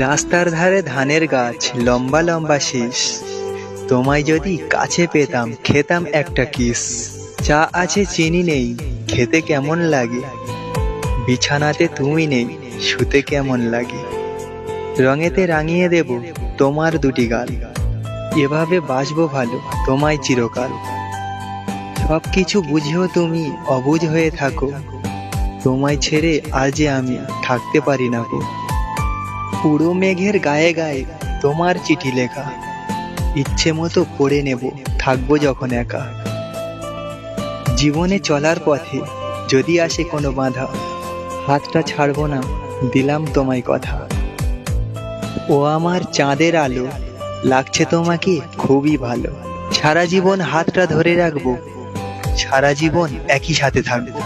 রাস্তার ধারে ধানের গাছ, লম্বা লম্বা শীষ, তোমায় যদি কাছে পেতাম খেতাম একটা কিস। চা আছে চিনি নেই, খেতে কেমন লাগে, বিছানাতে তুমি নেই, শুতে কেমন লাগে। রঙেতে রাঙিয়ে দেব তোমার দুটি গাল, এভাবে বাসবো ভালো তোমায় চিরকাল। সবকিছু বুঝেও তুমি অবুঝ হয়ে থাকো, তোমায় ছেড়ে আজ যে আমি থাকতে পারি না গো। পুরো মেঘের গায়ে গায়ে তোমার চিঠি লেখা, ইচ্ছে মতো পড়ে নেব থাকবো যখন একা। জীবনে চলার পথে যদি আসে কোনো বাধা, হাতটা ছাড়বো না, দিলাম তোমায় কথা। ও আমার চাঁদের আলো, লাগছে তোমাকে খুবই ভালো। সারা জীবন হাতটা ধরে রাখবো, সারা জীবন একই সাথে থাকবো।